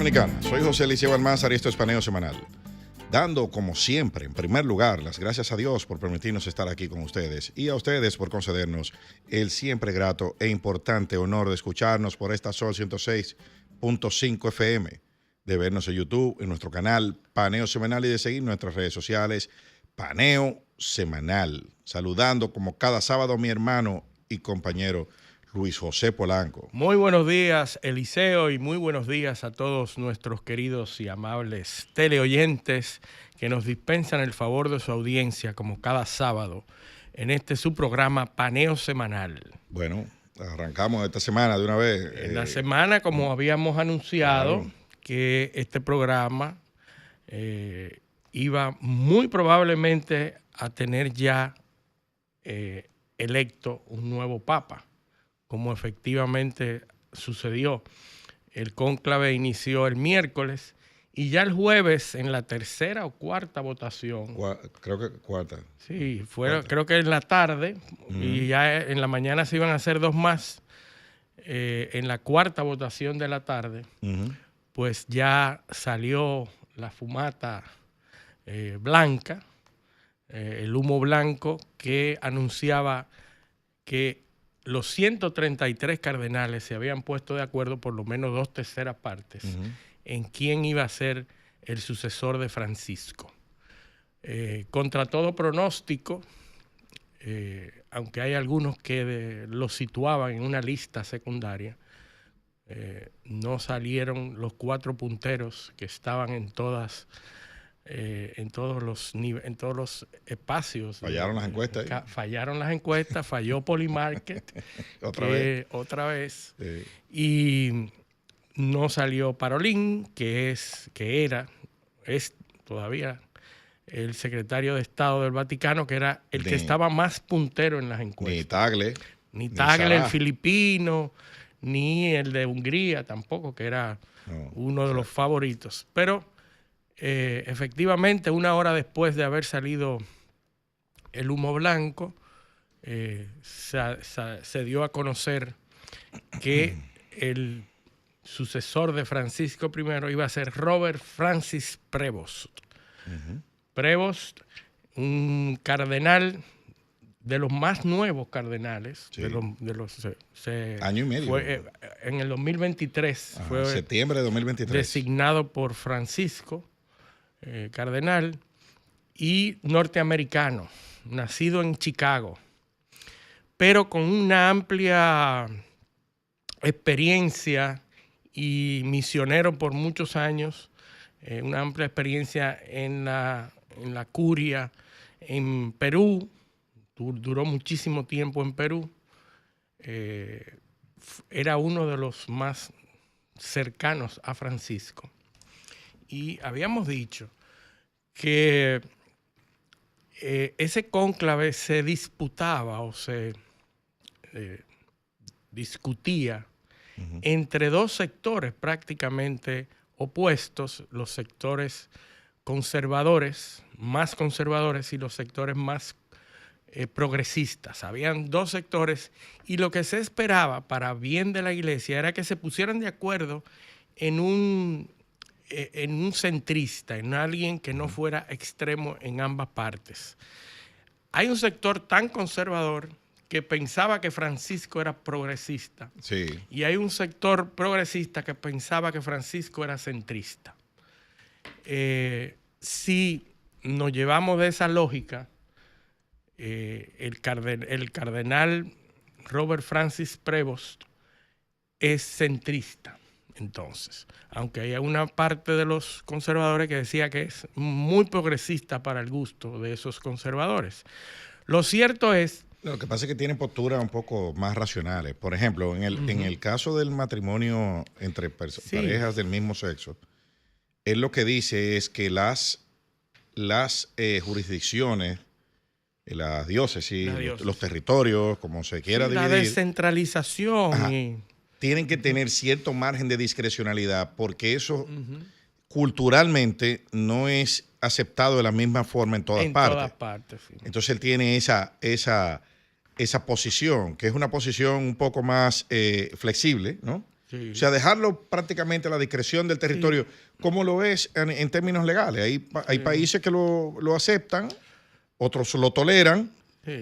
Dominicana. Soy José Eliseo Almanzar y esto es Paneo Semanal. Dando, como siempre, en primer lugar, las gracias a Dios por permitirnos estar aquí con ustedes y a ustedes por concedernos el siempre grato e importante honor de escucharnos por esta Sol 106.5 FM, de vernos en YouTube, en nuestro canal Paneo Semanal y de seguir nuestras redes sociales Paneo Semanal. Saludando como cada sábado a mi hermano y compañero Luis José Polanco. Muy buenos días, Eliseo, y muy buenos días a todos nuestros queridos y amables teleoyentes que nos dispensan el favor de su audiencia como cada sábado en este su programa Paneo Semanal. Bueno, arrancamos esta semana de una vez. En la semana, como habíamos anunciado, claro, que este programa iba muy probablemente a tener ya electo un nuevo papa, como efectivamente sucedió. El cónclave inició el miércoles y ya el jueves, en la tercera o cuarta votación. Creo que cuarta. Sí, creo que en la tarde, y ya en la mañana se iban a hacer dos más. En la cuarta votación de la tarde, pues ya salió la fumata blanca, el humo blanco que anunciaba que los 133 cardenales se habían puesto de acuerdo, por lo menos 2/3 partes, en quién iba a ser el sucesor de Francisco. Contra todo pronóstico, aunque hay algunos que lo situaban en una lista secundaria, no salieron los 4 punteros que estaban en todos los espacios. Fallaron las encuestas. Fallaron las encuestas, falló Polymarket otra vez. Sí. Y no salió Parolin, que es todavía el secretario de Estado del Vaticano, que era el que estaba más puntero en las encuestas. Ni Tagle, el filipino, ni el de Hungría tampoco, que era uno de los favoritos. Pero efectivamente, una hora después de haber salido el humo blanco, se dio a conocer que el sucesor de Francisco I iba a ser Robert Francis Prevost. Prevost, un cardenal de los más nuevos cardenales, sí, año y medio. Fue, en el 2023, fue septiembre de 2023, designado por Francisco, cardenal, y norteamericano, nacido en Chicago, pero con una amplia experiencia y misionero por muchos años, una amplia experiencia en la curia en Perú. Duró muchísimo tiempo en Perú. Era uno de los más cercanos a Francisco. Y habíamos dicho que ese cónclave se disputaba o se discutía entre dos sectores prácticamente opuestos, los sectores conservadores, más conservadores, y los sectores más progresistas. Habían dos sectores y lo que se esperaba para bien de la iglesia era que se pusieran de acuerdo en un centrista, en alguien que no fuera extremo en ambas partes. Hay un sector tan conservador que pensaba que Francisco era progresista, sí, y hay un sector progresista que pensaba que Francisco era centrista. Si nos llevamos de esa lógica, el cardenal Robert Francis Prevost es centrista. Entonces, aunque hay una parte de los conservadores que decía que es muy progresista para el gusto de esos conservadores. Lo cierto es... Lo que pasa es que tienen posturas un poco más racionales. Por ejemplo, en el caso del matrimonio entre parejas del mismo sexo, él lo que dice es que las jurisdicciones, las diócesis, los territorios, como se quiera dividir, la descentralización tienen que tener cierto margen de discrecionalidad, porque eso culturalmente no es aceptado de la misma forma en todas partes. Sí. Entonces él tiene esa posición, que es una posición un poco más flexible, ¿no? O sea, dejarlo prácticamente a la discreción del territorio, como lo es en términos legales. Hay países que lo aceptan, otros lo toleran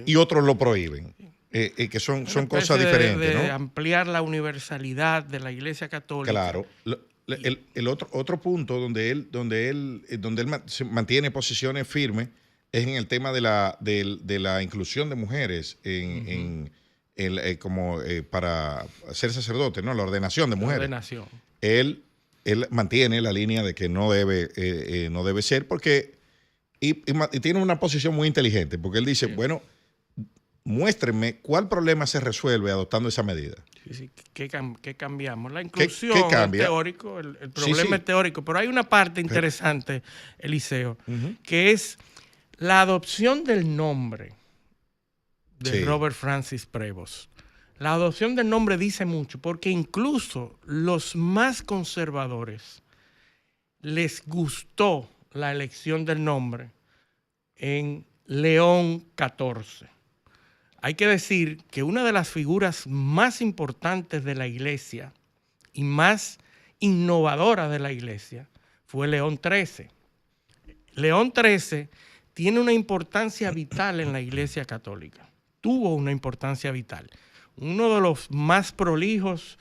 y otros lo prohíben. Que son cosas diferentes, de ¿no? ampliar la universalidad de la Iglesia Católica. Claro. El otro punto donde él se mantiene posiciones firmes es en el tema de la inclusión de mujeres para ser sacerdote, ¿no? La ordenación de mujeres. Ordenación. Él mantiene la línea de que no debe ser porque y tiene una posición muy inteligente porque él dice, bueno, muéstrenme cuál problema se resuelve adoptando esa medida. Sí, ¿qué cambiamos? La inclusión, ¿Qué cambia? el teórico, el problema es teórico, pero hay una parte interesante, Eliseo, que es la adopción del nombre de Robert Francis Prevost. La adopción del nombre dice mucho, porque incluso los más conservadores les gustó la elección del nombre en León XIV. Hay que decir que una de las figuras más importantes de la Iglesia y más innovadora de la Iglesia fue León XIII. León XIII tiene una importancia vital en la Iglesia Católica. Tuvo una importancia vital. Uno de los más prolijos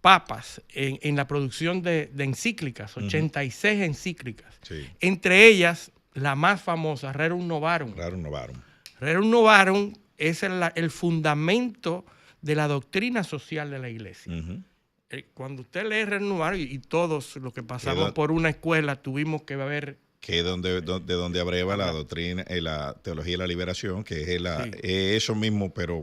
papas en la producción de encíclicas, 86 encíclicas. Sí. Entre ellas, la más famosa, Rerum Novarum. Rerum Novarum es el fundamento de la doctrina social de la Iglesia. Cuando usted lee Rerum Novarum, y todos los que pasamos por una escuela tuvimos que ver... Que de donde abreva la doctrina, la teología de la liberación, que es eso mismo, pero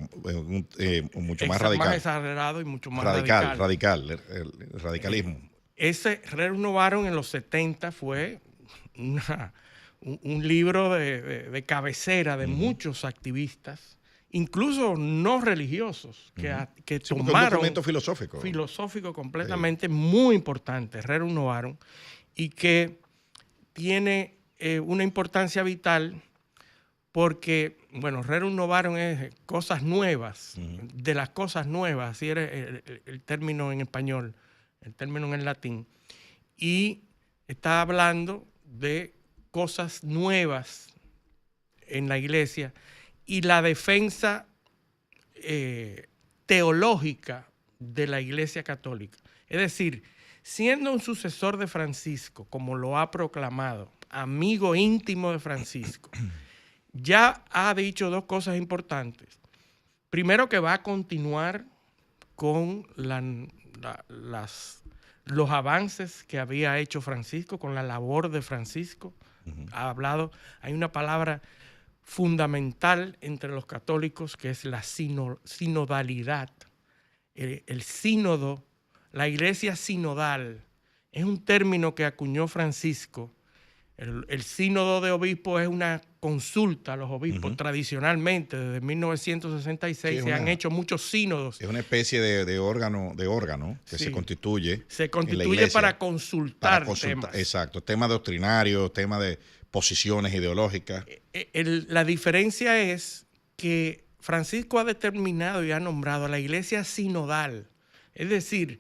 mucho más radical. Más exagerado y mucho más radical. El radicalismo. Ese Rerum Novarum en los 70 fue un libro de cabecera de muchos activistas, incluso no religiosos, que tomaron... un documento filosófico. Filosófico completamente muy importante, Rerum Novarum, y que tiene una importancia vital porque, bueno, Rerum Novarum es cosas nuevas, de las cosas nuevas, así era el término en español, el término en latín, y está hablando de cosas nuevas en la Iglesia y la defensa teológica de la Iglesia Católica. Es decir, siendo un sucesor de Francisco, como lo ha proclamado, amigo íntimo de Francisco, ya ha dicho dos cosas importantes. Primero, que va a continuar con los avances que había hecho Francisco, con la labor de Francisco. Ha hablado, hay una palabra fundamental entre los católicos que es la sinodalidad. El sínodo, la iglesia sinodal, es un término que acuñó Francisco. El sínodo de obispos es una consulta a los obispos. Tradicionalmente, desde 1966, se han hecho muchos sínodos. Es una especie de órgano que se constituye. Se constituye para consultar temas. Exacto, temas doctrinarios, temas de posiciones ideológicas. La diferencia es que Francisco ha determinado y ha nombrado a la iglesia sinodal. Es decir,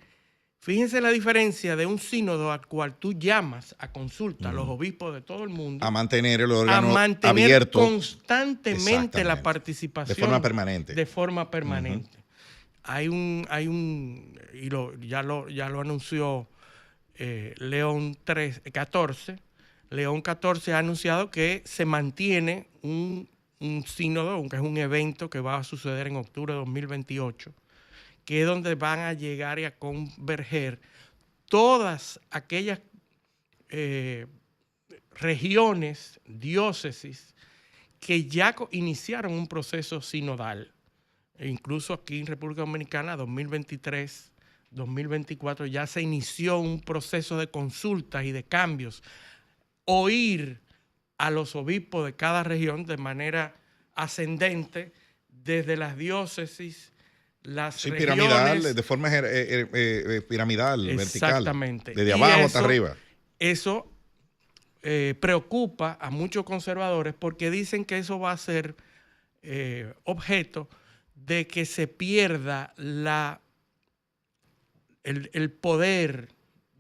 fíjense la diferencia de un sínodo al cual tú llamas a consulta a los obispos de todo el mundo. A mantener el órgano abierto. Constantemente la participación. De forma permanente. De forma permanente. Ya lo anunció León XIV. León XIV ha anunciado que se mantiene un sínodo, aunque es un evento que va a suceder en octubre de 2028, que es donde van a llegar y a converger todas aquellas regiones, diócesis, que ya iniciaron un proceso sinodal. E incluso aquí en República Dominicana, 2023, 2024, ya se inició un proceso de consultas y de cambios. Oír a los obispos de cada región de manera ascendente desde las diócesis, las regiones. Piramidal, de forma piramidal, exactamente, vertical. Desde abajo hasta arriba. Eso preocupa a muchos conservadores porque dicen que eso va a ser objeto de que se pierda el poder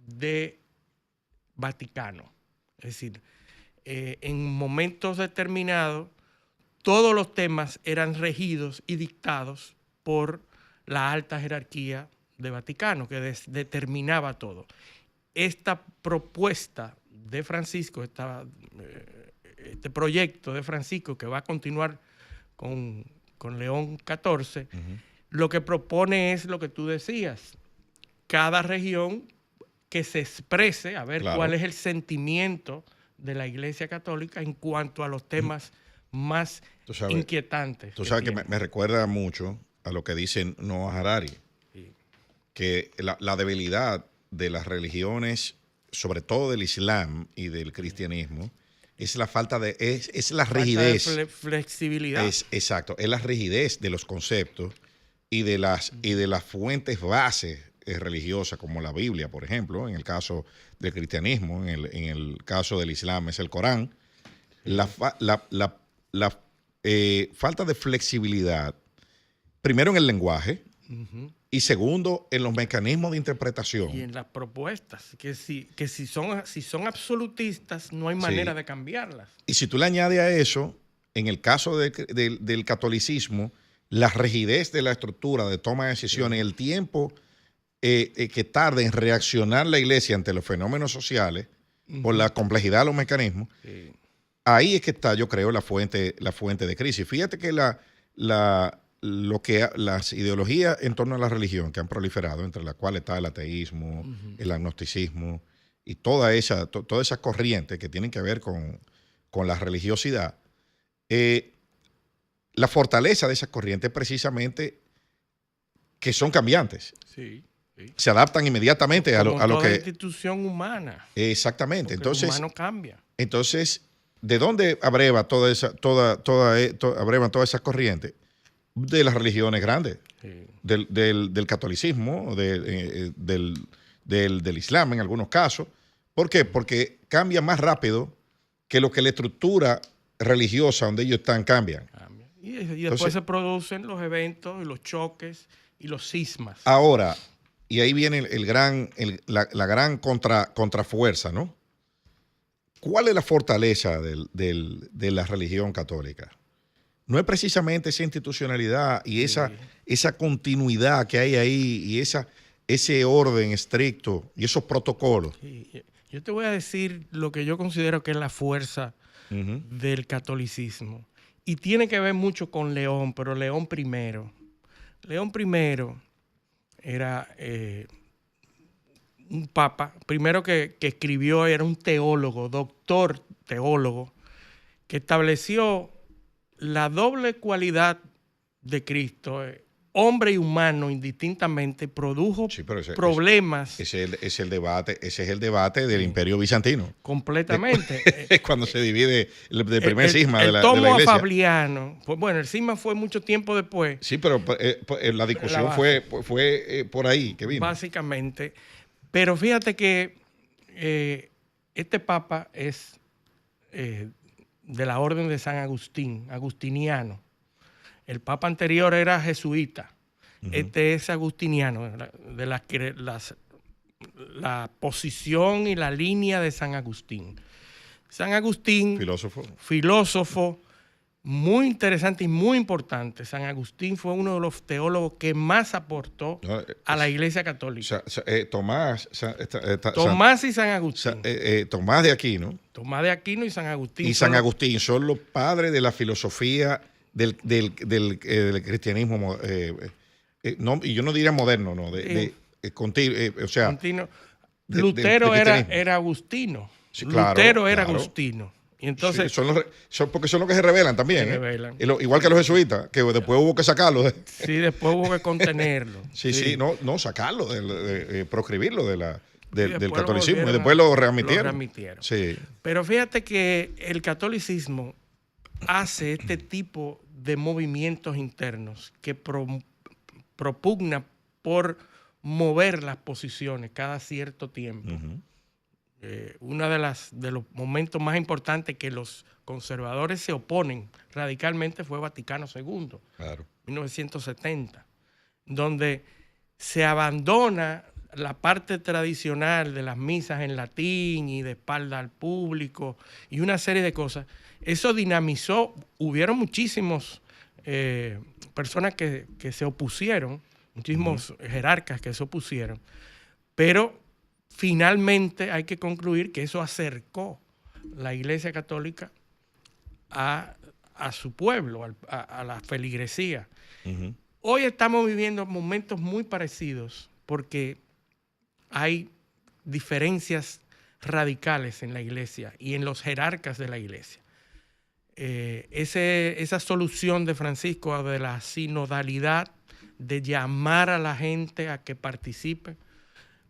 de Vaticano. Es decir, en momentos determinados, todos los temas eran regidos y dictados por la alta jerarquía de Vaticano, que determinaba todo. Esta propuesta de Francisco, este proyecto de Francisco que va a continuar con León XIV, lo que propone es lo que tú decías, cada región que se exprese, a ver cuál es el sentimiento de la Iglesia Católica en cuanto a los temas más inquietantes. Tú sabes que me recuerda mucho a lo que dice Noah Harari, que la debilidad de las religiones, sobre todo del Islam y del cristianismo, es la falta de, es la rigidez. Falta de flexibilidad. Exacto, es la rigidez de los conceptos y de las fuentes bases religiosas, como la Biblia, por ejemplo, en el caso del cristianismo, en el caso del Islam es el Corán. La falta de flexibilidad, primero en el lenguaje, y segundo, en los mecanismos de interpretación. Y en las propuestas, que si son absolutistas, no hay manera de cambiarlas. Y si tú le añades a eso, en el caso del catolicismo, la rigidez de la estructura de toma de decisiones, el tiempo que tarda en reaccionar la Iglesia ante los fenómenos sociales, por la complejidad de los mecanismos, ahí es que está, yo creo, la fuente de crisis. Fíjate que las ideologías en torno a la religión que han proliferado, entre las cuales está el ateísmo, el agnosticismo y toda esa corriente que tienen que ver con la religiosidad, la fortaleza de esas corrientes es precisamente que son cambiantes. Sí. Se adaptan inmediatamente a lo que... toda institución humana. Exactamente. Entonces, el humano cambia. Entonces, ¿de dónde abrevan todas esas corrientes? De las religiones grandes, del catolicismo, del Islam en algunos casos. ¿Por qué? Porque cambia más rápido que lo que la estructura religiosa donde ellos están cambian. Y después entonces, se producen los eventos y los choques y los cismas. Ahora, y ahí viene la gran contrafuerza, ¿no? ¿Cuál es la fortaleza de la religión católica? No es precisamente esa institucionalidad y esa continuidad que hay ahí y ese orden estricto y esos protocolos. Yo te voy a decir lo que yo considero que es la fuerza del catolicismo. Y tiene que ver mucho con León, pero León I. León I era un papa, primero que escribió, era un teólogo, doctor teólogo, que estableció la doble cualidad de Cristo, hombre y humano indistintamente, produjo problemas. Ese es el debate del Imperio Bizantino. Completamente. Es cuando se divide el primer cisma de la Iglesia. El tomo a Fabliano. Pues bueno, el cisma fue mucho tiempo después. Sí, pero la discusión fue por ahí que vino. Básicamente. Pero fíjate que este papa es de la orden de San Agustín, agustiniano. El papa anterior era jesuita. Este es agustiniano, de la posición y la línea de San Agustín. San Agustín, filósofo muy interesante y muy importante. San Agustín fue uno de los teólogos que más aportó a la Iglesia Católica. Tomás y San Agustín. Tomás de Aquino. Tomás de Aquino y San Agustín. Y San Agustín son los padres de la filosofía del cristianismo. Y yo no diría moderno, no, continuo. Lutero era agustino. Sí, claro, Lutero era agustino. Y entonces, porque son los que se rebelan también. Igual que los jesuitas, que después hubo que sacarlos. Sí, después hubo que contenerlo. Sí, no sacarlo, proscribirlo del catolicismo. Y después lo readmitieron. Sí. Pero fíjate que el catolicismo hace este tipo de movimientos internos que propugna por mover las posiciones cada cierto tiempo. Uno de los momentos más importantes que los conservadores se oponen radicalmente fue Vaticano II, claro. 1970, donde se abandona la parte tradicional de las misas en latín y de espalda al público y una serie de cosas, eso dinamizó. Hubieron muchísimos personas que se opusieron, muchísimos jerarcas que se opusieron, pero finalmente hay que concluir que eso acercó la Iglesia Católica a su pueblo, a la feligresía. Hoy estamos viviendo momentos muy parecidos porque hay diferencias radicales en la Iglesia y en los jerarcas de la Iglesia. Esa solución de Francisco de la sinodalidad, de llamar a la gente a que participe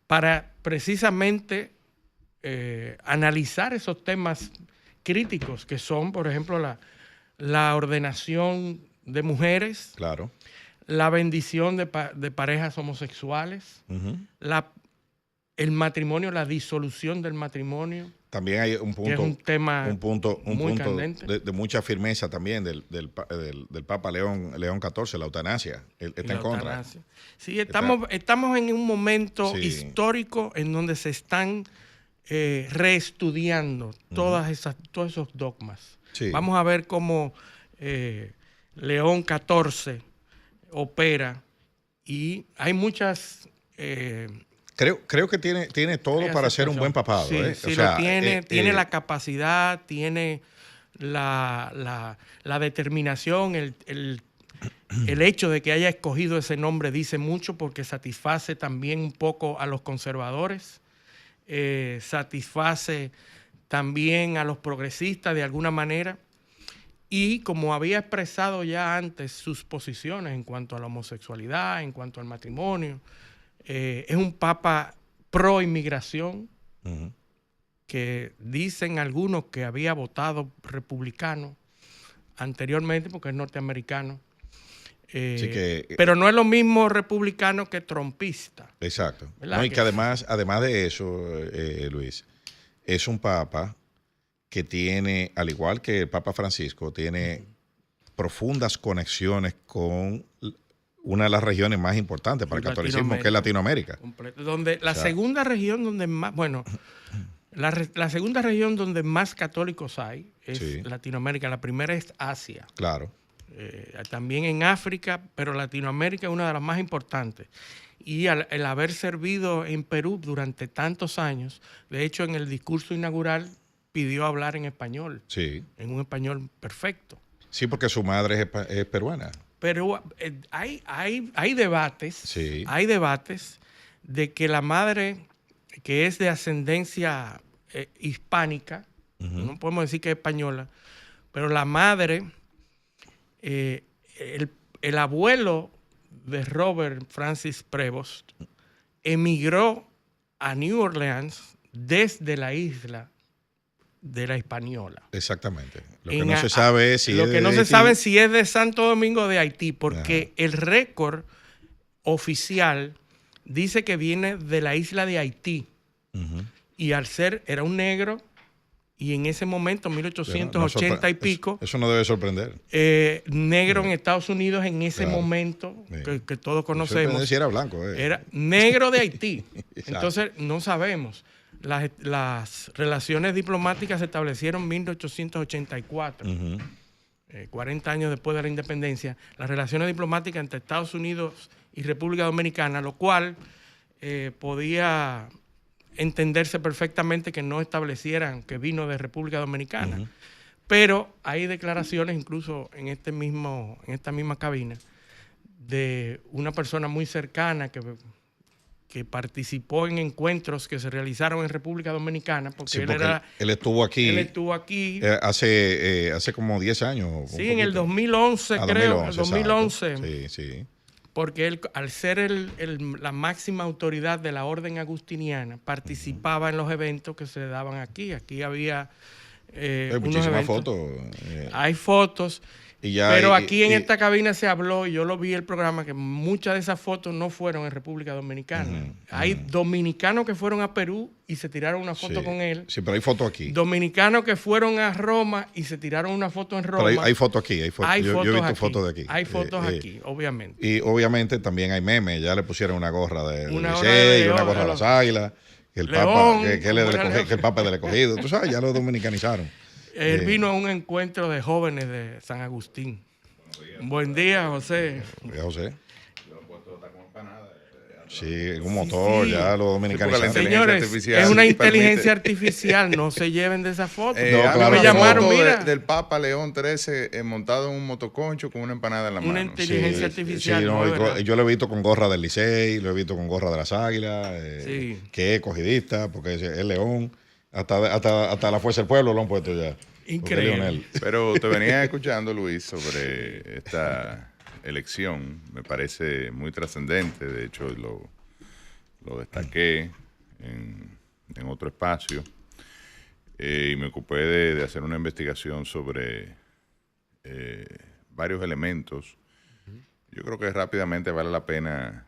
para precisamente analizar esos temas críticos que son, por ejemplo, la ordenación de mujeres, claro, la bendición de parejas homosexuales, el matrimonio, la disolución del matrimonio. También hay un punto, muy candente de mucha firmeza también del Papa León XIV, la eutanasia. Él está en contra. Sí, estamos en un momento histórico en donde se están reestudiando todos esos dogmas. Sí. Vamos a ver cómo León XIV opera y hay muchas... Creo que tiene todo para ser un buen papado. Sí, sí, o sea, tiene la capacidad, tiene la determinación, el hecho de que haya escogido ese nombre dice mucho porque satisface también un poco a los conservadores, satisface también a los progresistas de alguna manera. Y como había expresado ya antes sus posiciones en cuanto a la homosexualidad, en cuanto al matrimonio, es un papa pro inmigración, que dicen algunos que había votado republicano anteriormente porque es norteamericano. Pero no es lo mismo republicano que trumpista. Exacto. No, y que además de eso, Luis, es un papa que tiene, al igual que el Papa Francisco, tiene profundas conexiones con una de las regiones más importantes para el catolicismo, que es Latinoamérica. Donde la segunda región donde más, la segunda región donde más católicos hay es Latinoamérica. La primera es Asia. Claro. También en África, pero Latinoamérica es una de las más importantes. Y el haber servido en Perú durante tantos años, de hecho en el discurso inaugural pidió hablar en español, en un español perfecto. Sí, porque su madre es peruana. Pero hay debates, hay debates de que la madre, que es de ascendencia hispánica, no podemos decir que es española, pero la madre, el abuelo de Robert Francis Prevost emigró a New Orleans desde la isla de la Hispaniola. Exactamente. Lo que no se sabe es si es de Santo Domingo de Haití, porque el récord oficial dice que viene de la isla de Haití. Y al ser, era un negro, y en ese momento, 1880 y pico... Eso no debe sorprender. Negro en Estados Unidos en ese momento, que todos conocemos. Si era blanco. Era negro de Haití. Entonces, no sabemos. Las relaciones diplomáticas se establecieron en 1884, 40 años después de la independencia. Las relaciones diplomáticas entre Estados Unidos y República Dominicana, lo cual podía entenderse perfectamente que no establecieran que vino de República Dominicana. Pero hay declaraciones, incluso en esta misma cabina, de una persona muy cercana que participó en encuentros que se realizaron en República Dominicana, porque él estuvo aquí. Él estuvo aquí hace como 10 años. Sí, en el 2011, creo. 2011. Sí. Porque él, al ser la máxima autoridad de la orden agustiniana, participaba en los eventos que se daban aquí. Aquí había hay muchísimas fotos. Hay fotos. Pero aquí en esta cabina se habló, y yo lo vi el programa, que muchas de esas fotos no fueron en República Dominicana. Hay dominicanos que fueron a Perú y se tiraron una foto con él. Sí, pero hay fotos aquí. Dominicanos que fueron a Roma y se tiraron una foto en Roma. Pero hay fotos aquí. Yo he visto fotos de aquí. Hay fotos aquí, obviamente. Y obviamente también hay memes. Ya le pusieron una gorra de Licey, una gorra de las Águilas. Que el Papa, que el Papa es del Escogido. Tú sabes, ya lo dominicanizaron. Él vino a un encuentro de jóvenes de San Agustín. Buen día, José. José. Sí, un motor, ya lo dominicanizaron. Señores, es una inteligencia artificial, no se lleven de esa foto. Claro, me llamaron, mira. Del Papa León XIII montado en un motoconcho con una empanada en la mano. Una inteligencia artificial. Sí, no, yo lo he visto con gorra del Licey, lo he visto con gorra de las Águilas, que es cogidista, porque es León. Hasta la Fuerza del Pueblo lo han puesto ya. Increíble. Pero te venía escuchando, Luis, sobre esta elección. Me parece muy trascendente. De hecho, lo destaqué en otro espacio. Y me ocupé de hacer una investigación sobre varios elementos. Yo creo que rápidamente vale la pena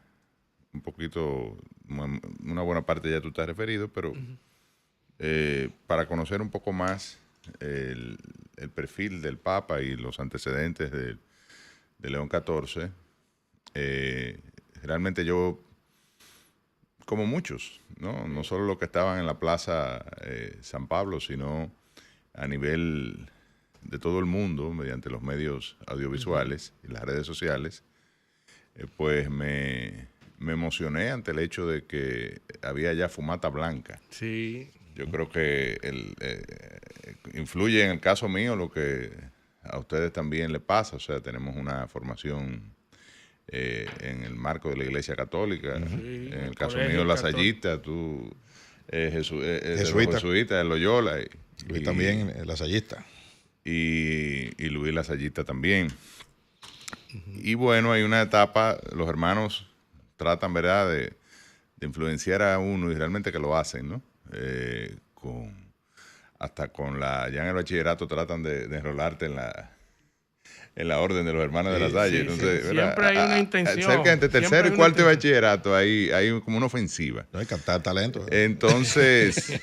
un poquito, una buena parte ya tú te has referido, pero para conocer un poco más el perfil del Papa y los antecedentes de León XIV, realmente yo, como muchos, no solo los que estaban en la Plaza San Pablo, sino a nivel de todo el mundo, mediante los medios audiovisuales y las redes sociales, pues me emocioné ante el hecho de que había ya fumata blanca. Sí. Yo creo que influye en el caso mío lo que a ustedes también les pasa. O sea, tenemos una formación en el marco de la Iglesia Católica. En el caso mío, lasallista, tú jesuita de Loyola. Luis también, lasallista. Y Luis lasallista también. Y bueno, hay una etapa, los hermanos tratan, ¿verdad?, de influenciar a uno, y realmente que lo hacen, ¿no? Ya en el bachillerato tratan de enrolarte en la orden de los hermanos de la Salle. Entonces, siempre hay una intención. Cerca entre tercero y cuarto de bachillerato hay como una ofensiva. No hay captar talento. Entonces,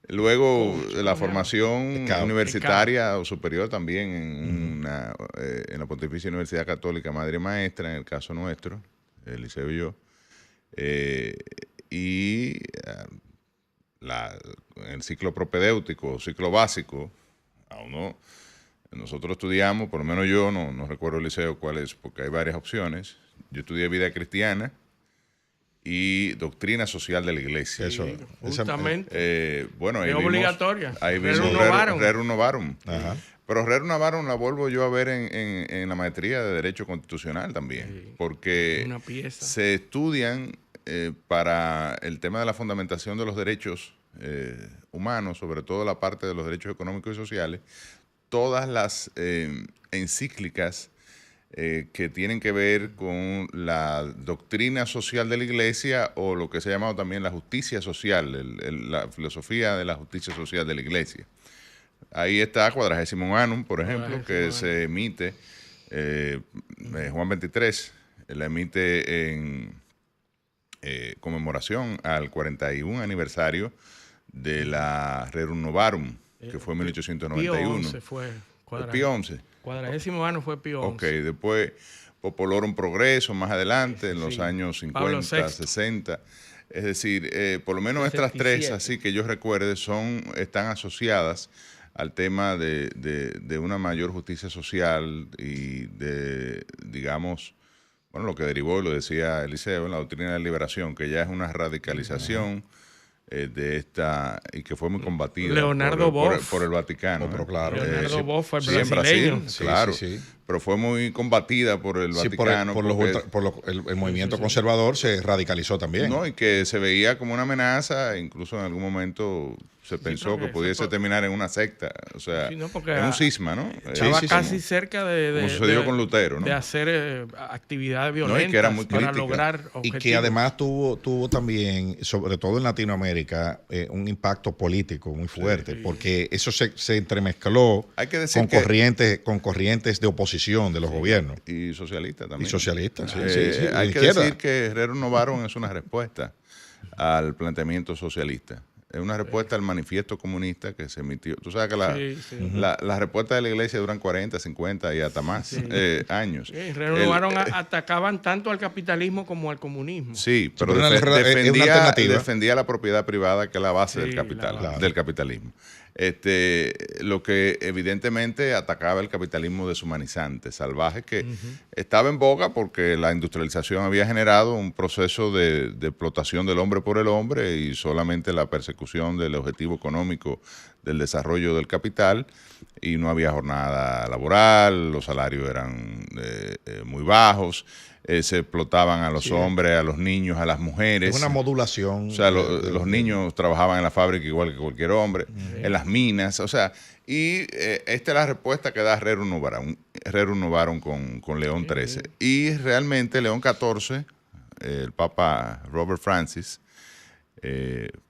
luego la formación universitaria o superior también en la Pontificia Universidad Católica Madre Maestra, en el caso nuestro, el liceo y yo, y el ciclo propedéutico, ciclo básico, nosotros estudiamos, por lo menos yo, no recuerdo el liceo cuál es, porque hay varias opciones. Yo estudié vida cristiana y doctrina social de la iglesia. Eso, justamente. Bueno, ahí es obligatoria. Ahí vimos Rerum Novarum. Pero Rerum Novarum la vuelvo yo a ver en la maestría de Derecho Constitucional también, porque una pieza. Se estudian para el tema de la fundamentación de los derechos humanos, sobre todo la parte de los derechos económicos y sociales, todas las encíclicas que tienen que ver con la doctrina social de la iglesia, o lo que se ha llamado también la justicia social, la filosofía de la justicia social de la iglesia. Ahí está Quadragésimo Annum, por ejemplo, que se emite, Juan 23, la emite en conmemoración al 41 aniversario de la Rerum Novarum, que fue en 1891. Pío XI fue. Pío XI. Cuadragésimo año fue Pío XI. Ok, después Popolorum Progreso, más adelante, en los años 50, 60. Es decir, por lo menos estas tres, así que yo recuerde, están asociadas al tema de una mayor justicia social y de, digamos, bueno, lo que derivó, lo decía Eliseo, en la doctrina de la liberación, que ya es una radicalización de esta, y que fue muy combatida por el Vaticano. Pero claro, Leonardo Boff fue en Brasil, claro. Sí. Pero fue muy combatida por el Vaticano. El movimiento conservador se radicalizó también. No, y que se veía como una amenaza, incluso en algún momento se pensó que pudiese terminar en una secta, o sea, sí, no, en un cisma, ¿no? Estaba casi cerca como sucedió con Lutero, ¿no? de hacer actividades violentas, y que era muy para crítica. lograr objetivos. Y que además tuvo también, sobre todo en Latinoamérica, un impacto político muy fuerte, porque eso se entremezcló Hay que decir con corrientes de oposición de los gobiernos. Y socialistas también. Y socialistas, sí. Hay que decir que Herrero Novaron es una respuesta al planteamiento socialista. Es una respuesta al manifiesto comunista que se emitió. Tú sabes que las respuestas de la iglesia duran 40, 50 y hasta más años. Herrero Novaron atacaban tanto al capitalismo como al comunismo. Sí, pero defendía la propiedad privada, que es la base del capital, del capitalismo. Lo que evidentemente atacaba el capitalismo deshumanizante, salvaje, que estaba en boga porque la industrialización había generado un proceso de explotación del hombre por el hombre y solamente la persecución del objetivo económico del desarrollo del capital, y no había jornada laboral, los salarios eran muy bajos. Se explotaban a los hombres, a los niños, a las mujeres. Es una modulación. O sea, los niños trabajaban en la fábrica igual que cualquier hombre, en las minas, o sea, y esta es la respuesta que da Herrero Novaron con León XIII. Y realmente León XIV, el Papa Robert Francis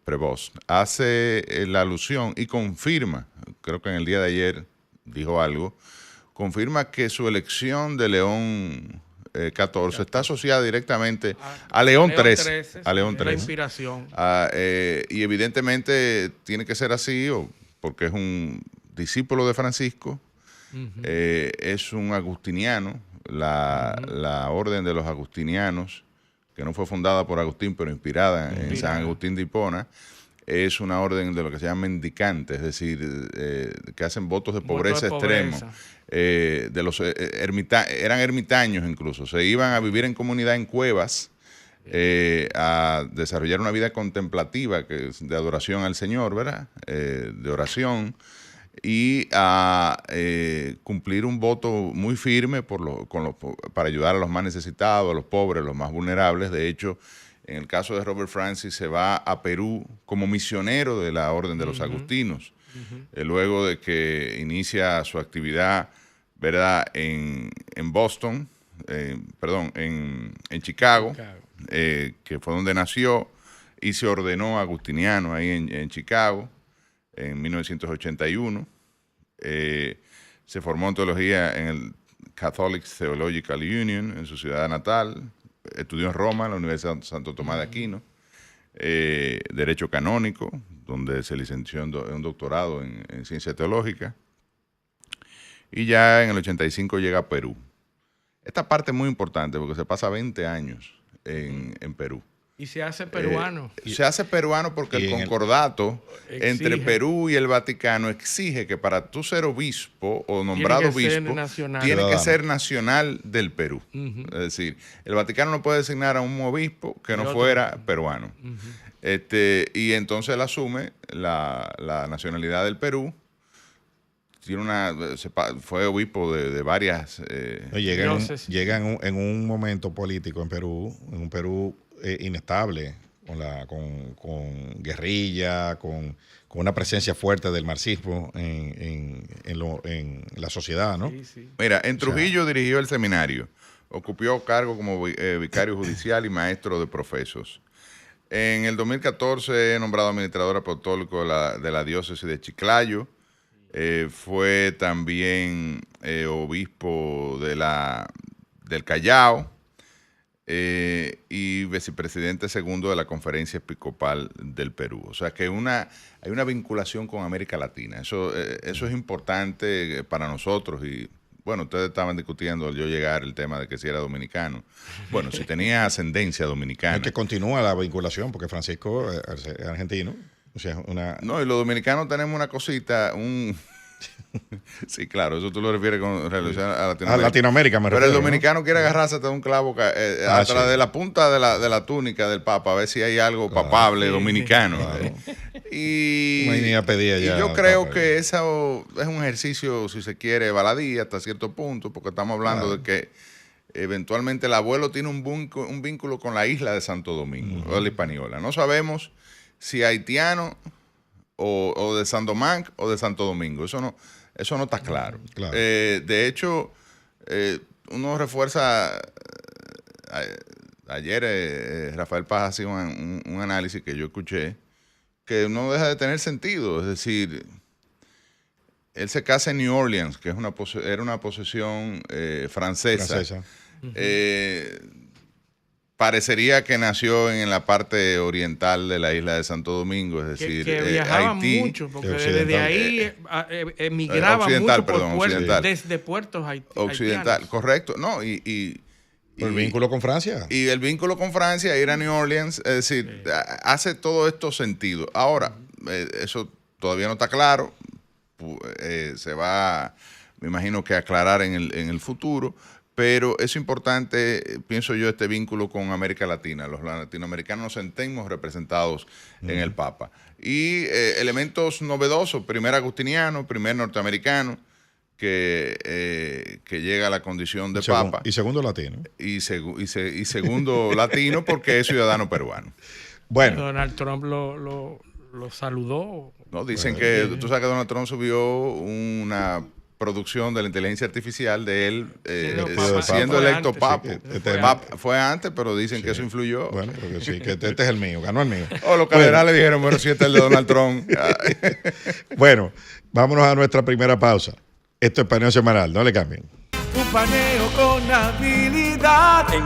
Prevost, hace la alusión y confirma, creo que en el día de ayer dijo algo, confirma que su elección de León 14 está asociada directamente a León XIII. A León XIII. La inspiración. Y evidentemente tiene que ser así, porque es un discípulo de Francisco, es un agustiniano, la orden de los agustinianos, que no fue fundada por Agustín, pero inspirada en San Agustín de Hipona, es una orden de lo que se llama mendicantes, es decir, que hacen votos de pobreza extremo. Eran ermitaños incluso, se iban a vivir en comunidad en cuevas, a desarrollar una vida contemplativa de adoración al Señor, ¿verdad? De oración, y a cumplir un voto muy firme para ayudar a los más necesitados, a los pobres, a los más vulnerables. De hecho, en el caso de Robert Francis, se va a Perú como misionero de la Orden de los Agustinos, luego de que inicia su actividad, ¿verdad?, en Boston, en Chicago, que fue donde nació, y se ordenó agustiniano ahí en Chicago en 1981. Se formó en teología en el Catholic Theological Union en su ciudad natal. Estudió en Roma, en la Universidad de Santo Tomás de Aquino, Derecho Canónico, donde se licenció en un doctorado en Ciencia Teológica, y ya en el 85 llega a Perú. Esta parte es muy importante porque se pasa 20 años en Perú. Y se hace peruano. Se hace peruano porque el concordato entre Perú y el Vaticano exige que para tú ser obispo o nombrado obispo, tiene que ser nacional del Perú. Es decir, el Vaticano no puede designar a un obispo que no fuera peruano. Y entonces él asume la nacionalidad del Perú. Fue obispo de varias... llega en un momento político en un Perú inestable, con guerrilla, con una presencia fuerte del marxismo en la sociedad, ¿no? Sí. Mira, en Trujillo dirigió el seminario, ocupó cargo como vicario judicial y maestro de profesos. En el 2014 nombrado administrador apostólico de la diócesis de Chiclayo. Fue también obispo del Callao, y vicepresidente segundo de la Conferencia Episcopal del Perú. O sea que hay una vinculación con América Latina. Eso es importante para nosotros. Y bueno, ustedes estaban discutiendo al yo llegar el tema de que si era dominicano. Bueno, si tenía ascendencia dominicana. Es que continúa la vinculación, porque Francisco es argentino. O sea, No, y los dominicanos tenemos una cosita, Sí, claro, eso tú lo refieres con relación a Latinoamérica. A Latinoamérica me refiero. Pero el dominicano quiere agarrarse hasta un clavo atrás de la punta de la túnica del Papa, a ver si hay algo papable dominicano. Y yo creo que eso es un ejercicio, si se quiere, baladí hasta cierto punto, porque estamos hablando de que eventualmente el abuelo tiene un vínculo con la isla de Santo Domingo, o la Hispaniola. No sabemos si haitiano o de San Domingo o de Santo Domingo. Eso no está claro. Claro. De hecho, uno refuerza. Ayer Rafael Paz hacía un análisis que yo escuché que no deja de tener sentido. Es decir, él se casa en New Orleans, que era una posesión francesa. Parecería que nació en la parte oriental de la isla de Santo Domingo, es decir, que viajaba Haití, mucho, porque desde ahí emigraba mucho desde puertos haitianos. Occidental, correcto. No, y el vínculo con Francia. Y el vínculo con Francia, ir a New Orleans, es decir, hace todo esto sentido. Ahora, eso todavía no está claro. Se va, me imagino que aclarar en el futuro. Pero es importante, pienso yo, este vínculo con América Latina. Los latinoamericanos nos sentimos representados en el Papa. Y elementos novedosos, primer agustiniano, primer norteamericano, que llega a la condición de Papa. Y segundo latino. Y segundo latino porque es ciudadano peruano. Bueno. Donald Trump lo saludó. No, dicen que, tú sabes que Donald Trump subió una producción de la inteligencia artificial de él siendo electo Papa. Fue antes, pero dicen que eso influyó. Bueno, porque sí, que este es el mío, ganó el mío. Los cardenales dijeron, bueno, si este es el de Donald Trump. Bueno, vámonos a nuestra primera pausa. Esto es Paneo Semanal, no le cambien. Un paneo con habilidad.